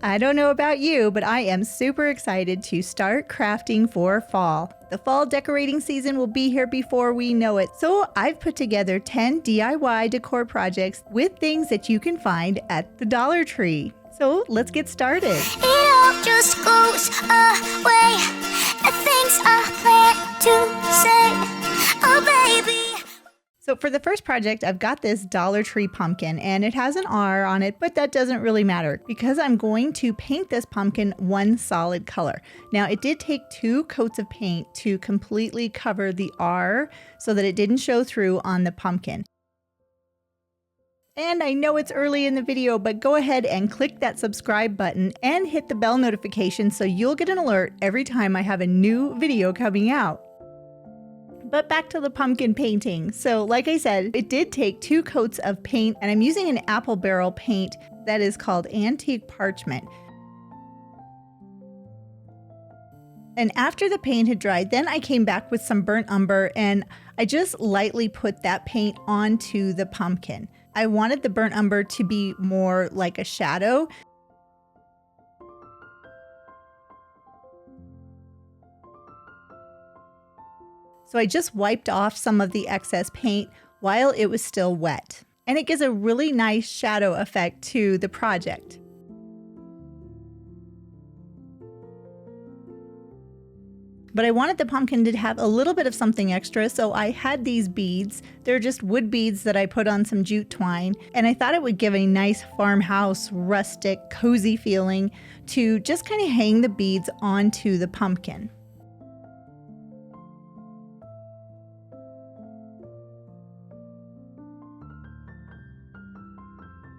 I don't know about you, but I am super excited to start crafting for fall. The fall decorating season will be here before we know it, so I've put together 10 DIY decor projects with things that you can find at the Dollar Tree. So let's get started. It all just goes away. The things I plan to say, oh baby. So for the first project, I've got this Dollar Tree pumpkin, and it has an R on it, but that doesn't really matter because I'm going to paint this pumpkin one solid color. Now, it did take 2 coats of paint to completely cover the R so that it didn't show through on the pumpkin. And I know it's early in the video, but go ahead and click that subscribe button and hit the bell notification so you'll get an alert every time I have a new video coming out. But back to the pumpkin painting. So like I said, it did take 2 coats of paint, and I'm using an apple barrel paint that is called Antique Parchment. And after the paint had dried, then I came back with some burnt umber and I just lightly put that paint onto the pumpkin. I wanted the burnt umber to be more like a shadow. So I just wiped off some of the excess paint while it was still wet. And it gives a really nice shadow effect to the project. But I wanted the pumpkin to have a little bit of something extra, so I had these beads. They're just wood beads that I put on some jute twine, and I thought it would give a nice farmhouse, rustic, cozy feeling to just kind of hang the beads onto the pumpkin.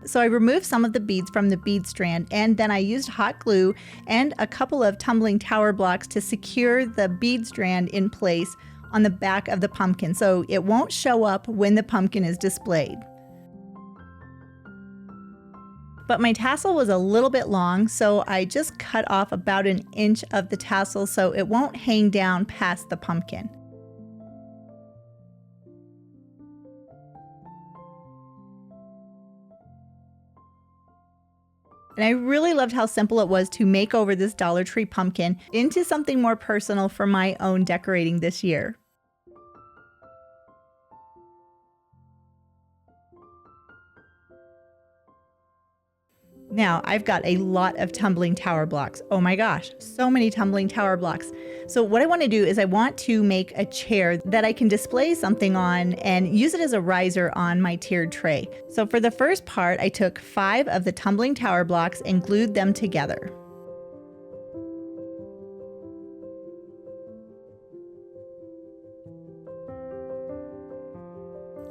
So I removed some of the beads from the bead strand, and then I used hot glue and a couple of tumbling tower blocks to secure the bead strand in place on the back of the pumpkin so it won't show up when the pumpkin is displayed. But my tassel was a little bit long, so I just cut off about 1 inch of the tassel so it won't hang down past the pumpkin. And I really loved how simple it was to make over this Dollar Tree pumpkin into something more personal for my own decorating this year. Now, I've got a lot of tumbling tower blocks. Oh my gosh, so many tumbling tower blocks. So what I want to do is I want to make a chair that I can display something on and use it as a riser on my tiered tray. So for the first part, I took 5 of the tumbling tower blocks and glued them together.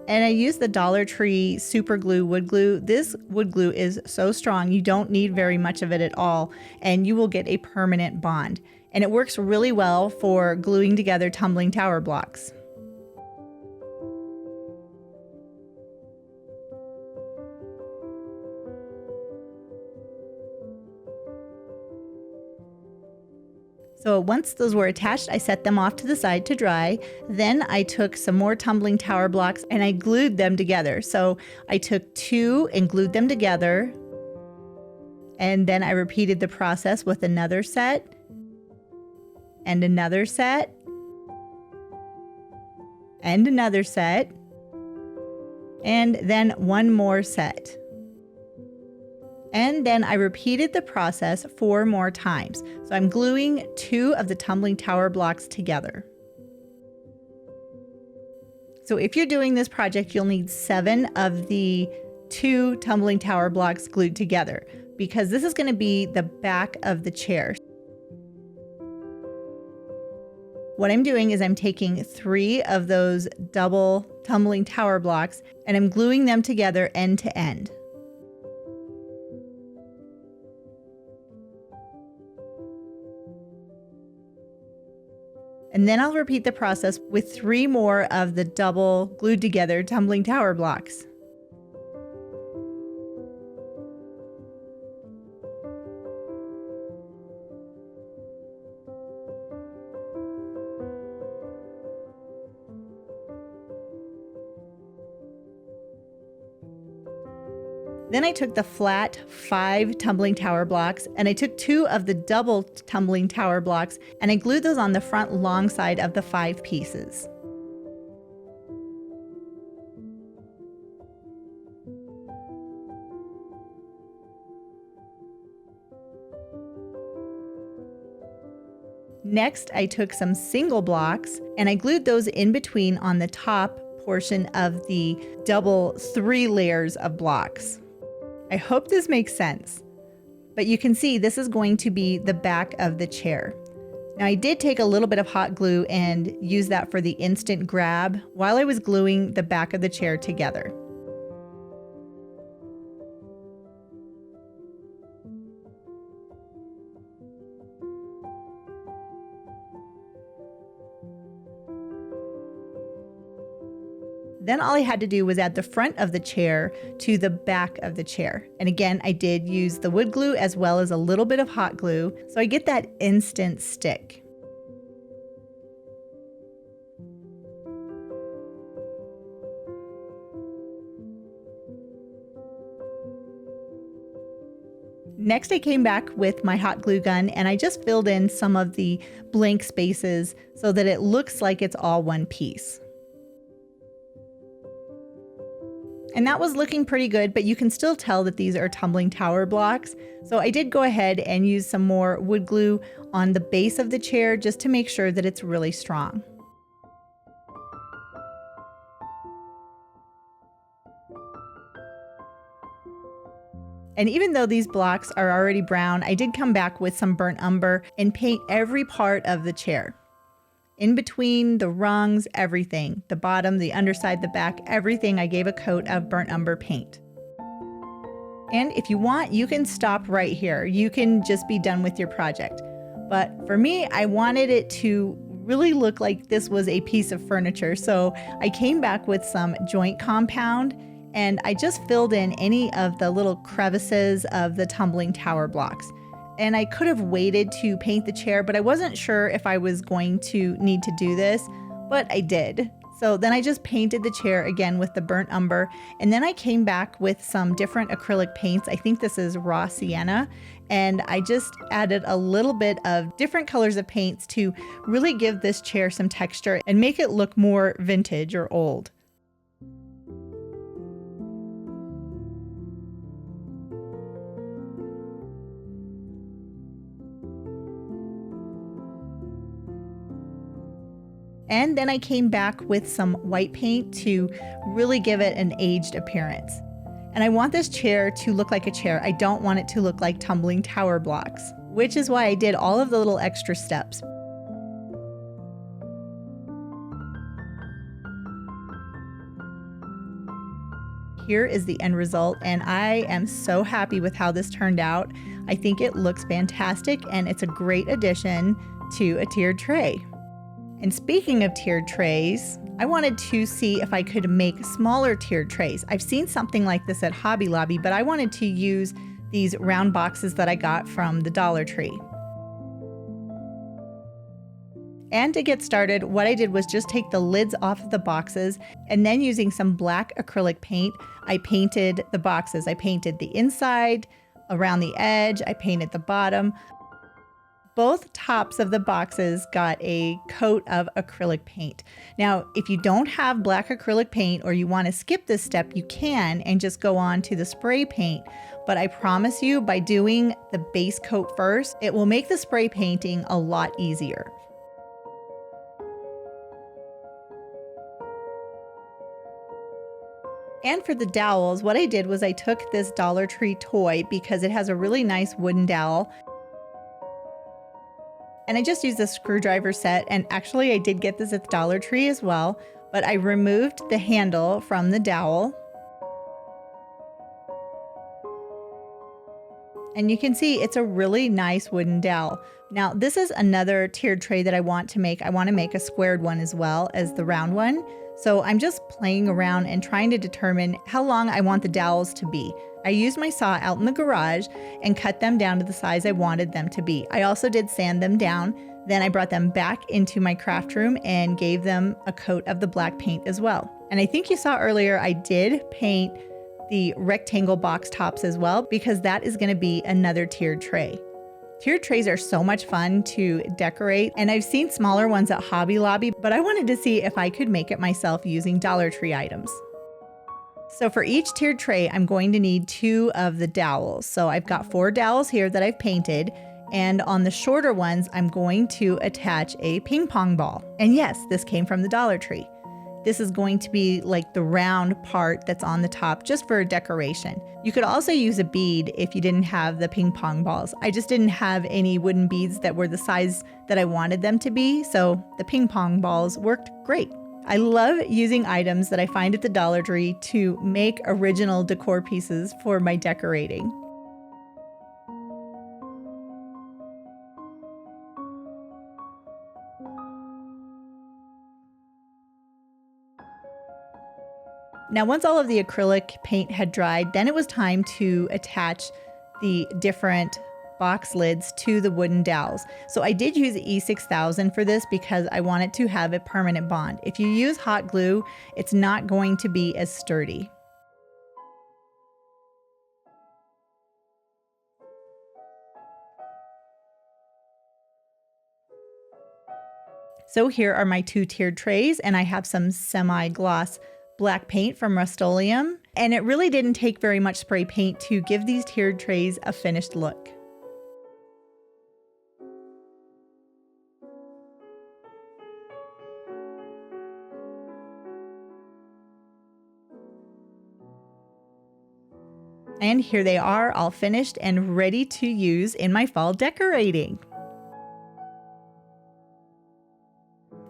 And I used the Dollar Tree Super Glue wood glue. This wood glue is so strong, you don't need very much of it at all, and you will get a permanent bond. And it works really well for gluing together tumbling tower blocks. So once those were attached, I set them off to the side to dry. Then I took some more tumbling tower blocks and I glued them together. So I took 2 and glued them together. And then I repeated the process with another set and another set and another set and then one more set. And then I repeated the process 4 more times. So I'm gluing 2 of the tumbling tower blocks together. So if you're doing this project, you'll need 7 of the 2 tumbling tower blocks glued together because this is going to be the back of the chair. What I'm doing is I'm taking 3 of those double tumbling tower blocks and I'm gluing them together end to end. And then I'll repeat the process with 3 more of the double glued together tumbling tower blocks. Then I took the flat 5 tumbling tower blocks and I took 2 of the double tumbling tower blocks and I glued those on the front long side of the 5 pieces. Next, I took some single blocks and I glued those in between on the top portion of the double 3 layers of blocks. I hope this makes sense, but you can see this is going to be the back of the chair. Now I did take a little bit of hot glue and use that for the instant grab while I was gluing the back of the chair together. Then all I had to do was add the front of the chair to the back of the chair. And again, I did use the wood glue as well as a little bit of hot glue, so I get that instant stick. Next, I came back with my hot glue gun and I just filled in some of the blank spaces so that it looks like it's all one piece. And that was looking pretty good, but you can still tell that these are tumbling tower blocks. So I did go ahead and use some more wood glue on the base of the chair just to make sure that it's really strong. And even though these blocks are already brown, I did come back with some burnt umber and paint every part of the chair. In between, the rungs, everything. The bottom, the underside, the back, everything I gave a coat of burnt umber paint. And if you want, you can stop right here. You can just be done with your project. But for me, I wanted it to really look like this was a piece of furniture. So I came back with some joint compound and I just filled in any of the little crevices of the tumbling tower blocks. And I could have waited to paint the chair, but I wasn't sure if I was going to need to do this, but I did. So then I just painted the chair again with the burnt umber, and then I came back with some different acrylic paints. I think this is raw sienna, and I just added a little bit of different colors of paints to really give this chair some texture and make it look more vintage or old. And then I came back with some white paint to really give it an aged appearance. And I want this chair to look like a chair. I don't want it to look like tumbling tower blocks, which is why I did all of the little extra steps. Here is the end result, and I am so happy with how this turned out. I think it looks fantastic, and it's a great addition to a tiered tray. And speaking of tiered trays, I wanted to see if I could make smaller tiered trays. I've seen something like this at Hobby Lobby, but I wanted to use these round boxes that I got from the Dollar Tree. And to get started, what I did was just take the lids off of the boxes, and then using some black acrylic paint, I painted the boxes. I painted the inside, around the edge, I painted the bottom. Both tops of the boxes got a coat of acrylic paint. Now, if you don't have black acrylic paint or you want to skip this step, you can and just go on to the spray paint. But I promise you, by doing the base coat first, it will make the spray painting a lot easier. And for the dowels, what I did was I took this Dollar Tree toy because it has a really nice wooden dowel. And I just used a screwdriver set, and actually I did get this at the Dollar Tree as well, but I removed the handle from the dowel. And you can see it's a really nice wooden dowel. Now this is another tiered tray that I want to make. I want to make a squared one as well as the round one. So I'm just playing around and trying to determine how long I want the dowels to be. I used my saw out in the garage and cut them down to the size I wanted them to be. I also did sand them down. Then I brought them back into my craft room and gave them a coat of the black paint as well. And I think you saw earlier I did paint the rectangle box tops as well, because that is going to be another tiered tray. Tiered trays are so much fun to decorate, and I've seen smaller ones at Hobby Lobby, but I wanted to see if I could make it myself using Dollar Tree items. So for each tiered tray, I'm going to need 2 of the dowels. So I've got 4 dowels here that I've painted, and on the shorter ones, I'm going to attach a ping pong ball. And yes, this came from the Dollar Tree. This is going to be like the round part that's on the top just for decoration. You could also use a bead if you didn't have the ping pong balls. I just didn't have any wooden beads that were the size that I wanted them to be, so the ping pong balls worked great. I love using items that I find at the Dollar Tree to make original decor pieces for my decorating. Now, once all of the acrylic paint had dried, then it was time to attach the different box lids to the wooden dowels. So I did use E6000 for this because I wanted to have a permanent bond. If you use hot glue, it's not going to be as sturdy. So here are my 2 tiered trays, and I have some semi-gloss black paint from Rust-Oleum, and it really didn't take very much spray paint to give these tiered trays a finished look. And here they are, all finished and ready to use in my fall decorating.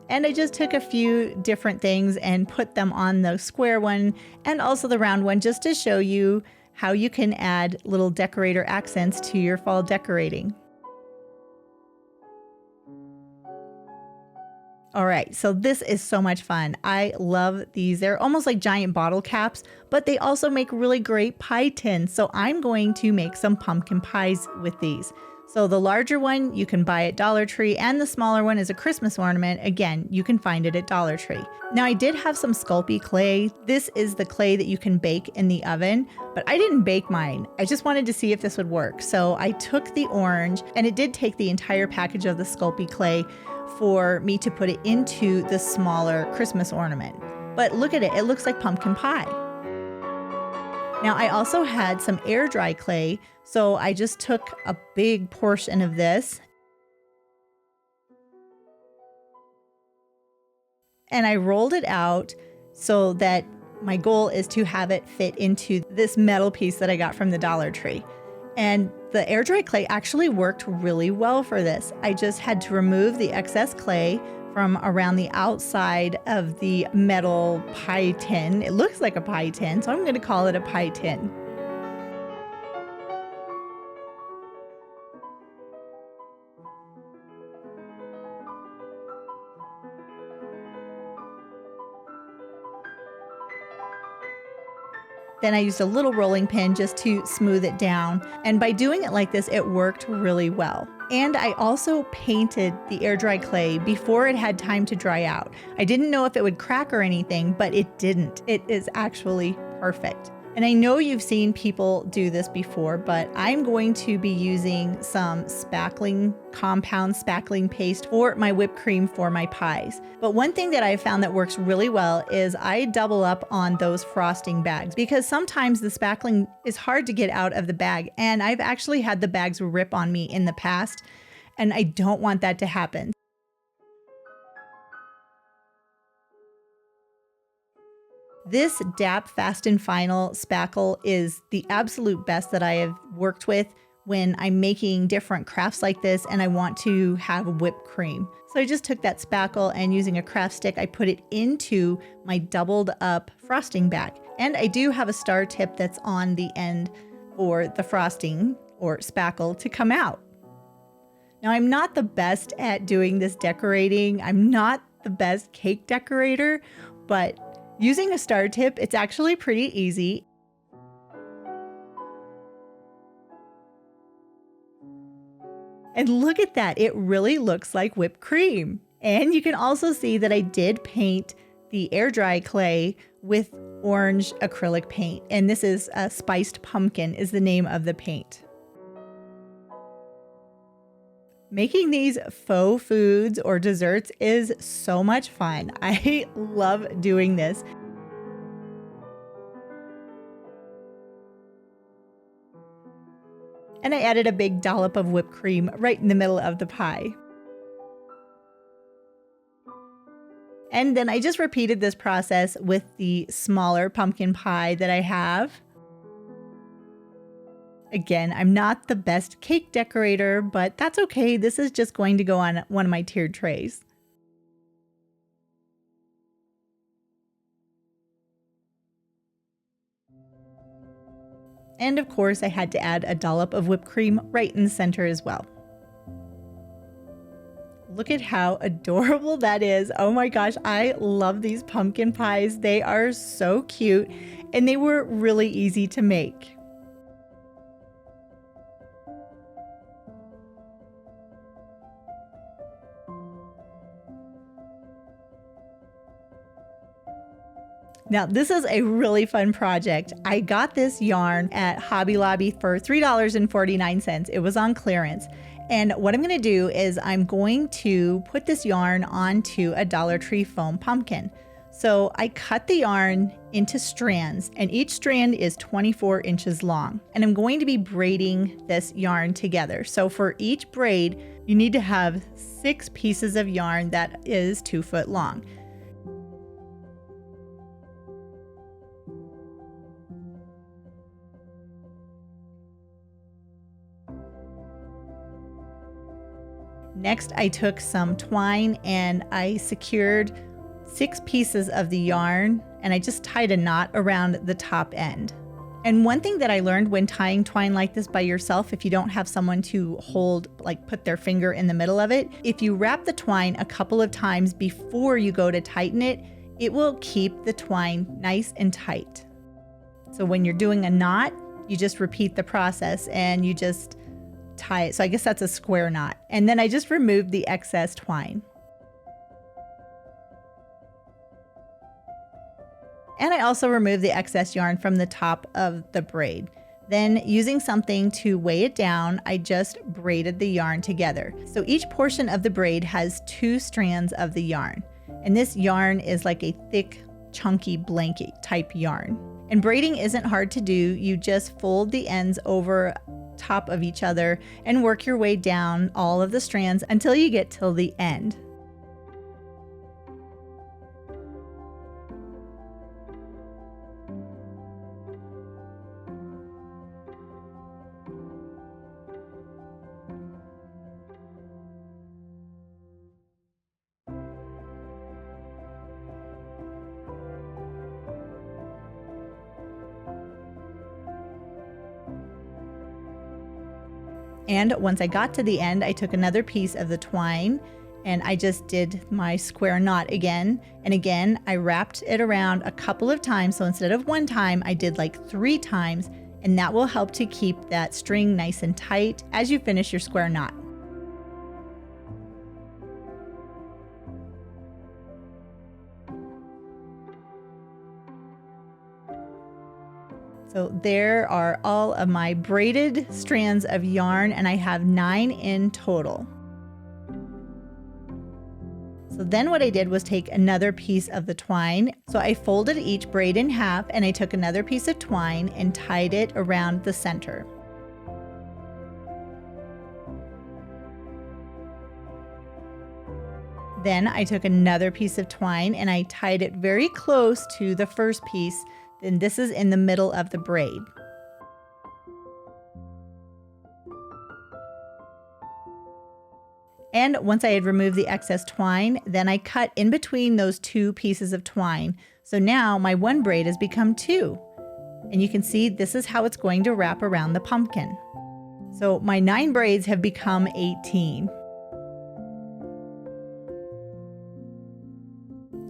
And I just took a few different things and put them on the square one and also the round one, just to show you how you can add little decorator accents to your fall decorating. All right, so this is so much fun. I love these. They're almost like giant bottle caps, but they also make really great pie tins. So I'm going to make some pumpkin pies with these. So the larger one you can buy at Dollar Tree, and the smaller one is a Christmas ornament. Again, you can find it at Dollar Tree. Now, I did have some Sculpey clay. This is the clay that you can bake in the oven, but I didn't bake mine. I just wanted to see if this would work. So I took the orange, and it did take the entire package of the Sculpey clay for me to put it into the smaller Christmas ornament. But look at it, it looks like pumpkin pie. Now, I also had some air dry clay, so I just took a big portion of this and I rolled it out so that my goal is to have it fit into this metal piece that I got from the Dollar Tree. And the air dry clay actually worked really well for this. I just had to remove the excess clay from around the outside of the metal pie tin. It looks like a pie tin, so I'm going to call it a pie tin. Then I used a little rolling pin just to smooth it down. And by doing it like this, it worked really well. And I also painted the air dry clay before it had time to dry out. I didn't know if it would crack or anything, but it didn't. It is actually perfect. And I know you've seen people do this before, but I'm going to be using some compound spackling paste for my whipped cream for my pies. But one thing that I found that works really well is I double up on those frosting bags, because sometimes the spackling is hard to get out of the bag. And I've actually had the bags rip on me in the past, and I don't want that to happen. This DAP Fast and Final spackle is the absolute best that I have worked with when I'm making different crafts like this and I want to have whipped cream. So I just took that spackle and using a craft stick, I put it into my doubled up frosting bag. And I do have a star tip that's on the end for the frosting or spackle to come out. Now, I'm not the best at doing this decorating. I'm not the best cake decorator, but using a star tip, it's actually pretty easy. And look at that, it really looks like whipped cream. And you can also see that I did paint the air dry clay with orange acrylic paint. And this is Spiced Pumpkin is the name of the paint. Making these faux foods or desserts is so much fun. I love doing this. And I added a big dollop of whipped cream right in the middle of the pie. And then I just repeated this process with the smaller pumpkin pie that I have. Again, I'm not the best cake decorator, but that's okay. This is just going to go on one of my tiered trays. And of course, I had to add a dollop of whipped cream right in the center as well. Look at how adorable that is. Oh my gosh, I love these pumpkin pies. They are so cute and they were really easy to make. Now, this is a really fun project. I got this yarn at Hobby Lobby for $3.49. It was on clearance. And what I'm going to do is I'm going to put this yarn onto a Dollar Tree foam pumpkin. So I cut the yarn into strands, and each strand is 24 inches long. And I'm going to be braiding this yarn together. So for each braid, you need to have 6 pieces of yarn that is 2 foot long. Next, I took some twine and I secured 6 pieces of the yarn and I just tied a knot around the top end. And one thing that I learned when tying twine like this by yourself, if you don't have someone to hold, like put their finger in the middle of it, if you wrap the twine a couple of times before you go to tighten it, it will keep the twine nice and tight. So when you're doing a knot, you just repeat the process and you just tie it. So I guess that's a square knot. And then I just removed the excess twine. And I also removed the excess yarn from the top of the braid. Then using something to weigh it down, I just braided the yarn together. So each portion of the braid has 2 strands of the yarn. And this yarn is like a thick, chunky blanket type yarn. And braiding isn't hard to do. You just fold the ends over top of each other and work your way down all of the strands until you get till the end. And once I got to the end, I took another piece of the twine and I just did my square knot again. And again, I wrapped it around a couple of times. So instead of 1 time, I did like 3 times, and that will help to keep that string nice and tight as you finish your square knot. So there are all of my braided strands of yarn, and I have 9 in total. So then what I did was take another piece of the twine. So I folded each braid in half and I took another piece of twine and tied it around the center. Then I took another piece of twine and I tied it very close to the first piece. Then this is in the middle of the braid. And once I had removed the excess twine, then I cut in between those 2 pieces of twine. So now my 1 braid has become 2. And you can see this is how it's going to wrap around the pumpkin. So my 9 braids have become 18.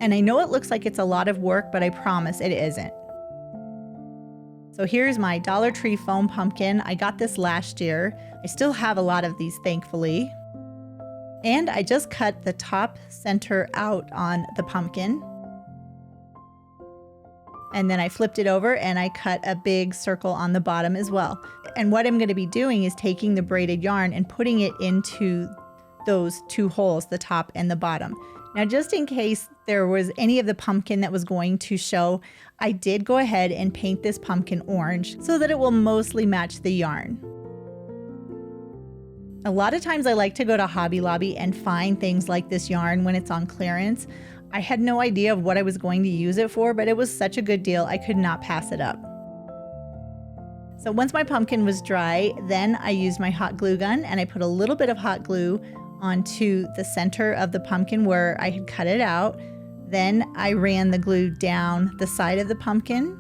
And I know it looks like it's a lot of work, but I promise it isn't. So here's my Dollar Tree foam pumpkin. I got this last year. I still have a lot of these, thankfully. And I just cut the top center out on the pumpkin. And then I flipped it over and I cut a big circle on the bottom as well. And what I'm going to be doing is taking the braided yarn and putting it into those two holes, the top and the bottom. Now, just in case there was any of the pumpkin that was going to show, I did go ahead and paint this pumpkin orange so that it will mostly match the yarn. A lot of times I like to go to Hobby Lobby and find things like this yarn when it's on clearance. I had no idea of what I was going to use it for, but it was such a good deal, I could not pass it up. So once my pumpkin was dry, then I used my hot glue gun and I put a little bit of hot glue onto the center of the pumpkin where I had cut it out. Then I ran the glue down the side of the pumpkin.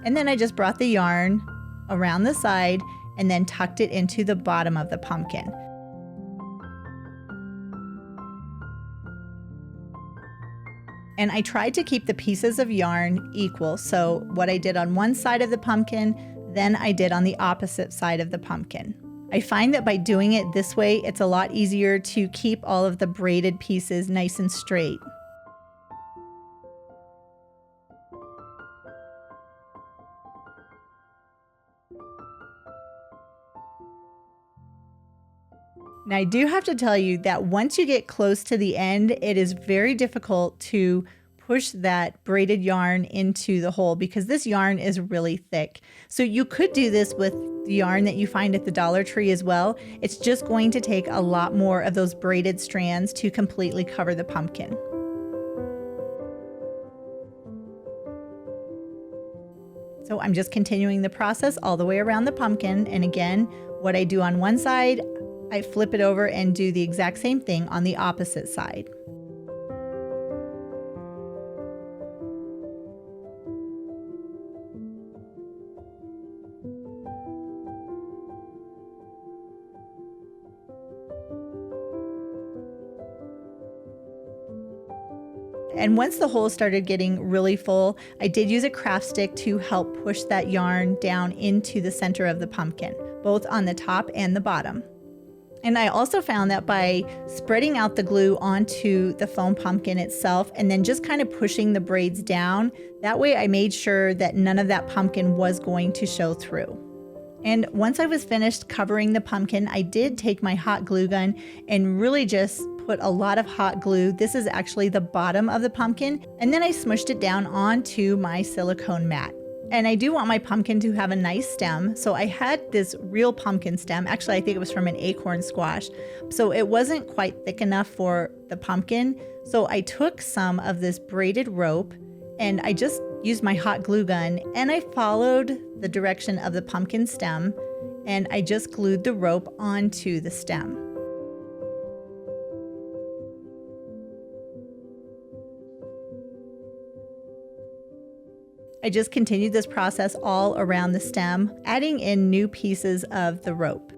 And then I just brought the yarn around the side and then tucked it into the bottom of the pumpkin. And I tried to keep the pieces of yarn equal. So what I did on one side of the pumpkin, then I did on the opposite side of the pumpkin. I find that by doing it this way, it's a lot easier to keep all of the braided pieces nice and straight. Now, I do have to tell you that once you get close to the end, it is very difficult to push that braided yarn into the hole because this yarn is really thick. So you could do this with the yarn that you find at the Dollar Tree as well. It's just going to take a lot more of those braided strands to completely cover the pumpkin. So I'm just continuing the process all the way around the pumpkin. And again, what I do on one side, I flip it over and do the exact same thing on the opposite side. And once the hole started getting really full, I did use a craft stick to help push that yarn down into the center of the pumpkin, both on the top and the bottom. And I also found that by spreading out the glue onto the foam pumpkin itself and then just kind of pushing the braids down, that way I made sure that none of that pumpkin was going to show through. And once I was finished covering the pumpkin, I did take my hot glue gun and really just put a lot of hot glue. This is actually the bottom of the pumpkin. And then I smushed it down onto my silicone mat. And I do want my pumpkin to have a nice stem. So I had this real pumpkin stem. Actually, I think it was from an acorn squash. So it wasn't quite thick enough for the pumpkin. So I took some of this braided rope and I just used my hot glue gun and I followed the direction of the pumpkin stem and I just glued the rope onto the stem. I just continued this process all around the stem, adding in new pieces of the rope.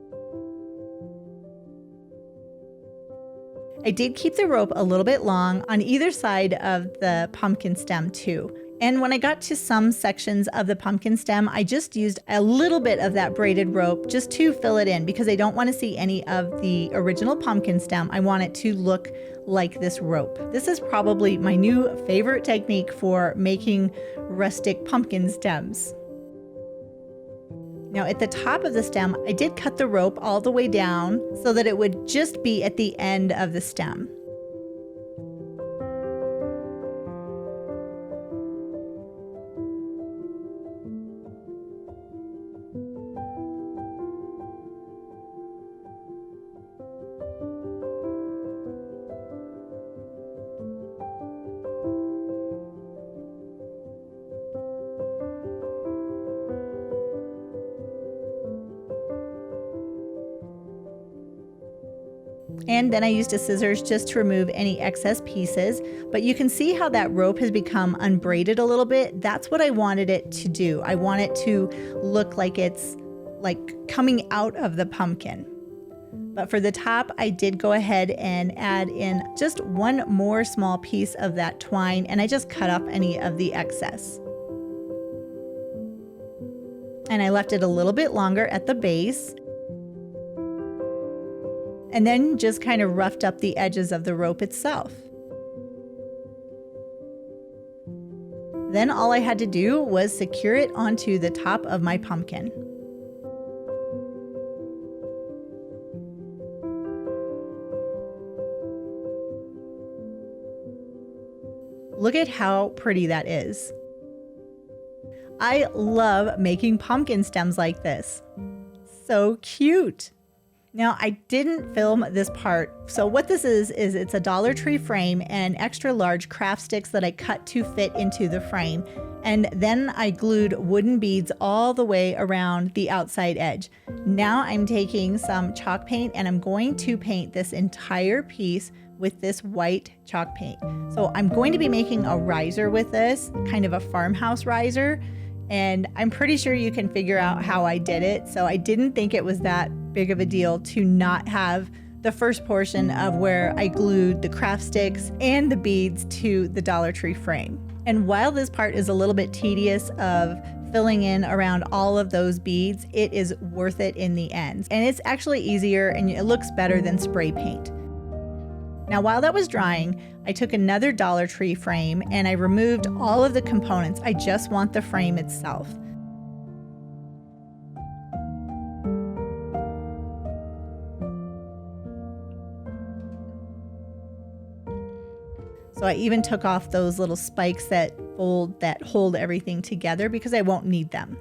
I did keep the rope a little bit long on either side of the pumpkin stem too. And when I got to some sections of the pumpkin stem, I just used a little bit of that braided rope just to fill it in because I don't want to see any of the original pumpkin stem. I want it to look like this rope. This is probably my new favorite technique for making rustic pumpkin stems. Now at the top of the stem, I did cut the rope all the way down so that it would just be at the end of the stem. And then I used a scissors just to remove any excess pieces, but you can see how that rope has become unbraided a little bit. That's what I wanted it to do. I want it to look like it's like coming out of the pumpkin. But for the top, I did go ahead and add in just one more small piece of that twine, and I just cut off any of the excess. And I left it a little bit longer at the base. and then just kind of roughed up the edges of the rope itself. Then all I had to do was secure it onto the top of my pumpkin. Look at how pretty that is. I love making pumpkin stems like this. So cute. Now, I didn't film this part, so what this is it's a Dollar Tree frame and extra large craft sticks that I cut to fit into the frame. And then I glued wooden beads all the way around the outside edge. Now I'm taking some chalk paint and I'm going to paint this entire piece with this white chalk paint. So I'm going to be making a riser with this, kind of a farmhouse riser. And I'm pretty sure you can figure out how I did it. So I didn't think it was that big of a deal to not have the first portion of where I glued the craft sticks and the beads to the Dollar Tree frame. And while this part is a little bit tedious of filling in around all of those beads, it is worth it in the end. And it's actually easier and it looks better than spray paint. Now, while that was drying, I took another Dollar Tree frame and I removed all of the components. I just want the frame itself. So I even took off those little spikes that hold everything together because I won't need them.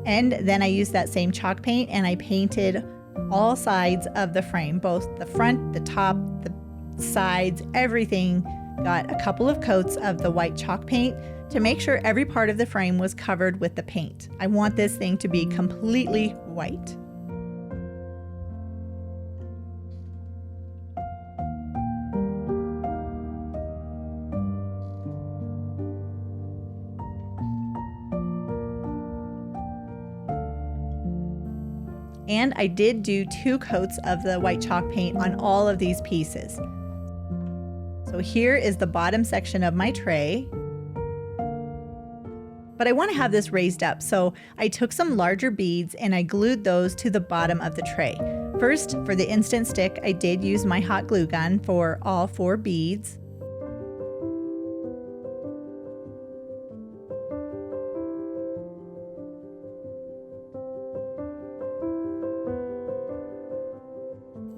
And then I used that same chalk paint and I painted all sides of the frame, both the front, the top, the sides, everything got a couple of coats of the white chalk paint to make sure every part of the frame was covered with the paint. I want this thing to be completely white. And I did do 2 coats of the white chalk paint on all of these pieces. So here is the bottom section of my tray. But I want to have this raised up, so I took some larger beads and I glued those to the bottom of the tray. First, for the instant stick, I did use my hot glue gun for all 4 beads.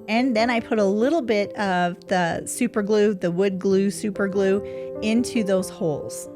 And then I put a little bit of the super glue, the wood glue, super glue, into those holes.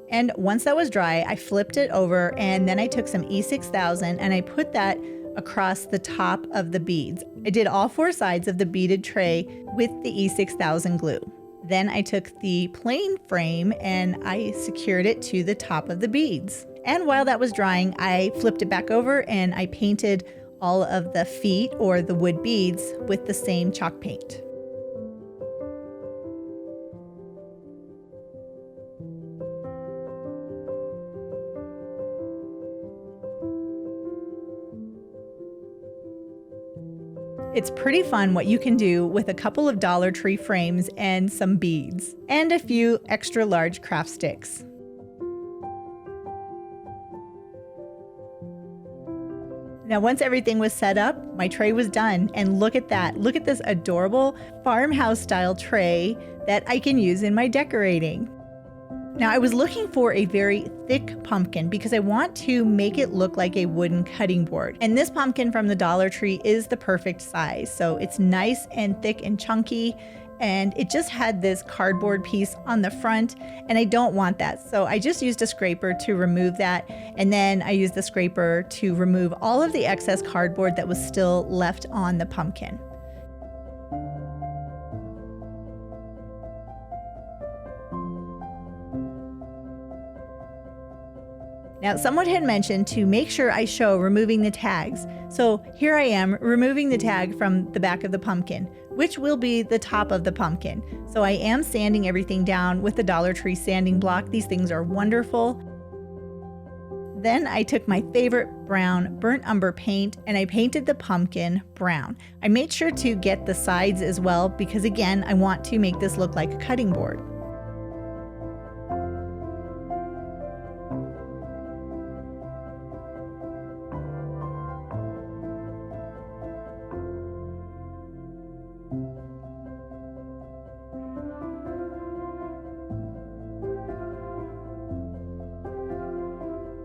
And once that was dry, I flipped it over and then I took some E6000 and I put that across the top of the beads. I did all 4 sides of the beaded tray with the E6000 glue. Then I took the plain frame and I secured it to the top of the beads. And while that was drying, I flipped it back over and I painted all of the feet or the wood beads with the same chalk paint. It's pretty fun what you can do with a couple of Dollar Tree frames and some beads, and a few extra large craft sticks. Now, once everything was set up, my tray was done, and look at that. Look at this adorable farmhouse style tray that I can use in my decorating. Now, I was looking for a very thick pumpkin because I want to make it look like a wooden cutting board. And this pumpkin from the Dollar Tree is the perfect size. So it's nice and thick and chunky, and it just had this cardboard piece on the front, and I don't want that. So I just used a scraper to remove that, and then I used the scraper to remove all of the excess cardboard that was still left on the pumpkin. Now, someone had mentioned to make sure I show removing the tags. So here I am removing the tag from the back of the pumpkin, which will be the top of the pumpkin. So I am sanding everything down with the Dollar Tree sanding block. These things are wonderful. Then I took my favorite brown burnt umber paint and I painted the pumpkin brown. I made sure to get the sides as well because, again, I want to make this look like a cutting board.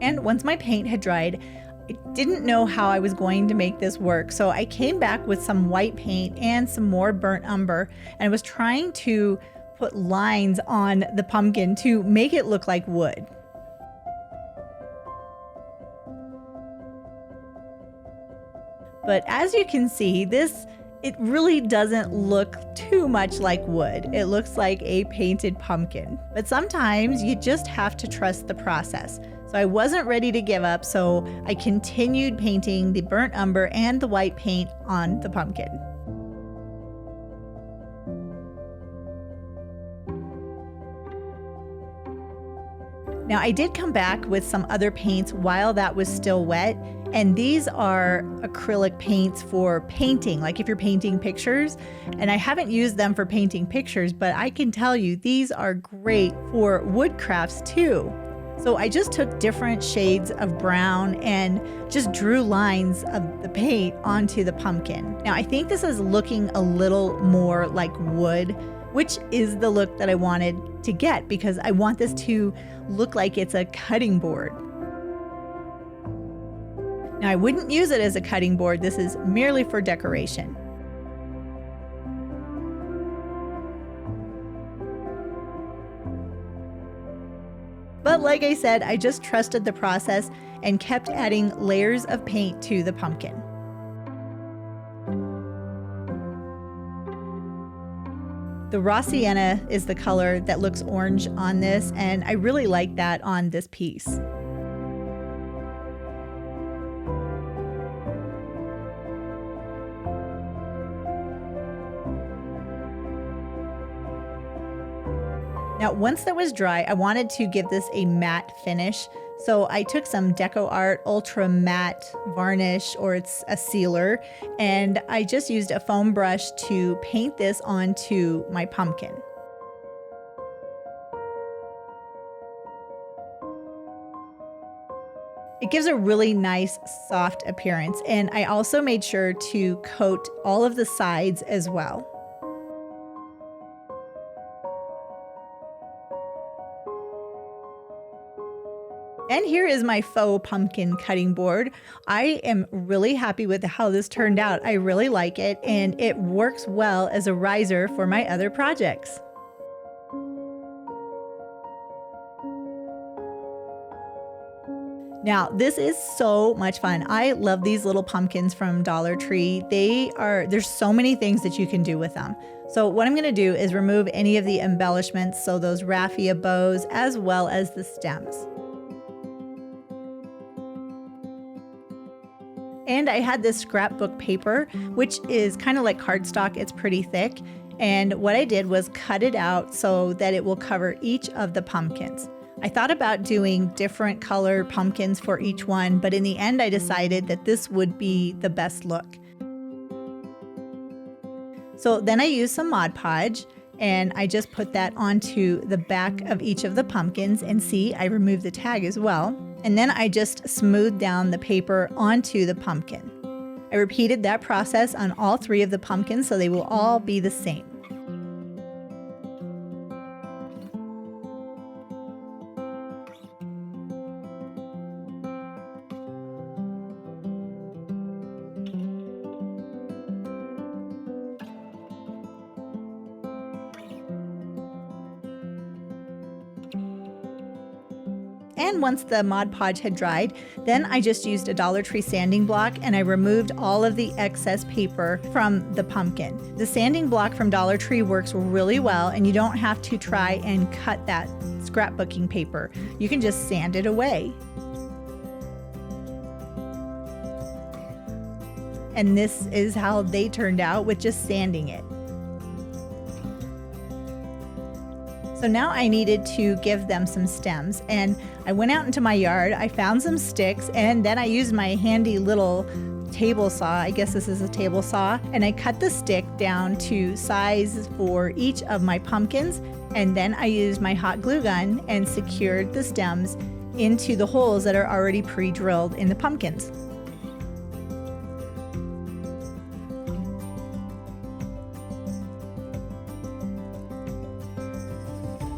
And once my paint had dried, I didn't know how I was going to make this work. So I came back with some white paint and some more burnt umber, and I was trying to put lines on the pumpkin to make it look like wood. But as you can see, it really doesn't look too much like wood. It looks like a painted pumpkin. But sometimes you just have to trust the process. So I wasn't ready to give up, so I continued painting the burnt umber and the white paint on the pumpkin. Now I did come back with some other paints while that was still wet, and these are acrylic paints for painting, like if you're painting pictures. And I haven't used them for painting pictures, but I can tell you these are great for wood crafts too. So I just took different shades of brown and just drew lines of the paint onto the pumpkin. Now I think this is looking a little more like wood, which is the look that I wanted to get because I want this to look like it's a cutting board. Now I wouldn't use it as a cutting board. This is merely for decoration. But like I said, I just trusted the process and kept adding layers of paint to the pumpkin. The raw sienna is the color that looks orange on this, and I really like that on this piece. Now, once that was dry, I wanted to give this a matte finish. So I took some Deco Art Ultra Matte Varnish, or it's a sealer, and I just used a foam brush to paint this onto my pumpkin. It gives a really nice soft appearance, and I also made sure to coat all of the sides as well. And here is my faux pumpkin cutting board. I am really happy with how this turned out. I really like it, and it works well as a riser for my other projects. Now, this is so much fun. I love these little pumpkins from Dollar Tree. There's so many things that you can do with them. So what I'm gonna do is remove any of the embellishments, so those raffia bows, as well as the stems. And I had this scrapbook paper, which is kind of like cardstock. It's pretty thick. And what I did was cut it out so that it will cover each of the pumpkins. I thought about doing different color pumpkins for each one, but in the end I decided that this would be the best look. So then I used some Mod Podge, and I just put that onto the back of each of the pumpkins, and see, I removed the tag as well. And then I just smoothed down the paper onto the pumpkin. I repeated that process on all three of the pumpkins so they will all be the same. And once the Mod Podge had dried, then I just used a Dollar Tree sanding block, and I removed all of the excess paper from the pumpkin. The sanding block from Dollar Tree works really well, and you don't have to try and cut that scrapbooking paper. You can just sand it away. And this is how they turned out with just sanding it. So now I needed to give them some stems, and I went out into my yard, I found some sticks, and then I used my handy little table saw, I guess this is a table saw, and I cut the stick down to size for each of my pumpkins, and then I used my hot glue gun and secured the stems into the holes that are already pre-drilled in the pumpkins.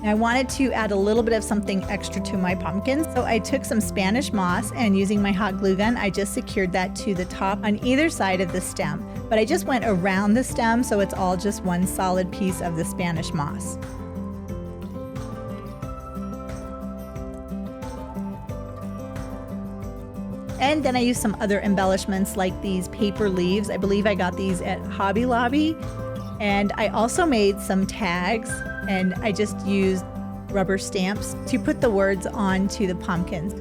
I wanted to add a little bit of something extra to my pumpkins, so I took some Spanish moss and using my hot glue gun, I just secured that to the top on either side of the stem. But I just went around the stem so it's all just one solid piece of the Spanish moss. And then I used some other embellishments like these paper leaves. I believe I got these at Hobby Lobby. And I also made some tags, and I just used rubber stamps to put the words onto the pumpkins.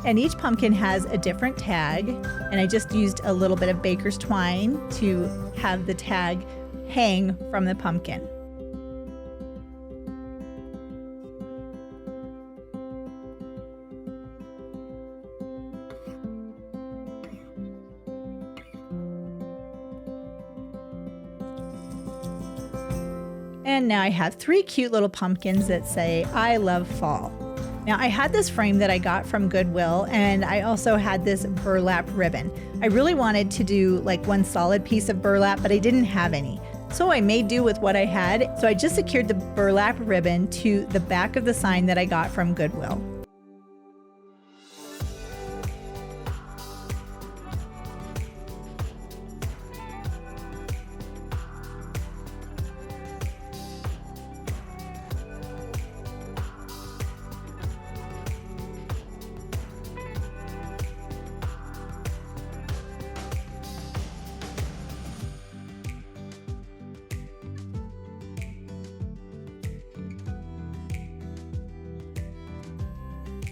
And each pumpkin has a different tag, and I just used a little bit of baker's twine to have the tag hang from the pumpkin. And now I have 3 cute little pumpkins that say, I love fall. Now I had this frame that I got from Goodwill, and I also had this burlap ribbon. I really wanted to do like one solid piece of burlap, but I didn't have any. So I made do with what I had. So I just secured the burlap ribbon to the back of the sign that I got from Goodwill.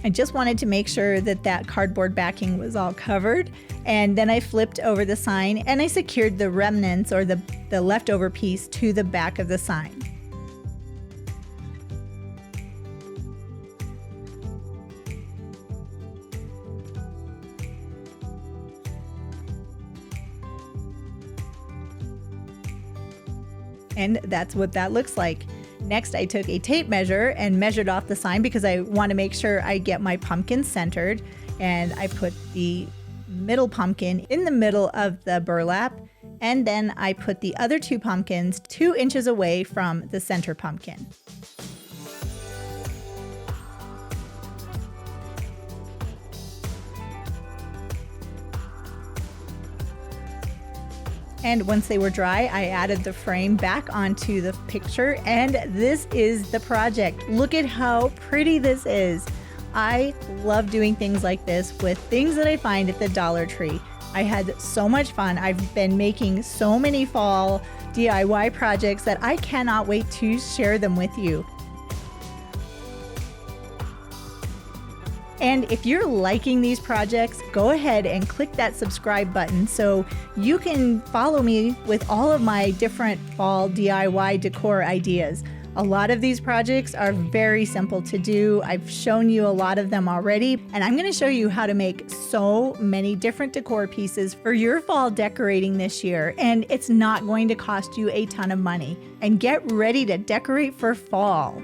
I just wanted to make sure that that cardboard backing was all covered, and then I flipped over the sign and I secured the remnants or the leftover piece to the back of the sign. And that's what that looks like. Next, I took a tape measure and measured off the sign because I want to make sure I get my pumpkin centered. And I put the middle pumpkin in the middle of the burlap. And then I put the other 2 pumpkins 2 inches away from the center pumpkin. And once they were dry, I added the frame back onto the picture, and this is the project. Look at how pretty this is. I love doing things like this with things that I find at the Dollar Tree. I had so much fun. I've been making so many fall DIY projects that I cannot wait to share them with you. And if you're liking these projects, go ahead and click that subscribe button so you can follow me with all of my different fall DIY decor ideas. A lot of these projects are very simple to do. I've shown you a lot of them already, and I'm going to show you how to make so many different decor pieces for your fall decorating this year, and it's not going to cost you a ton of money. And get ready to decorate for fall.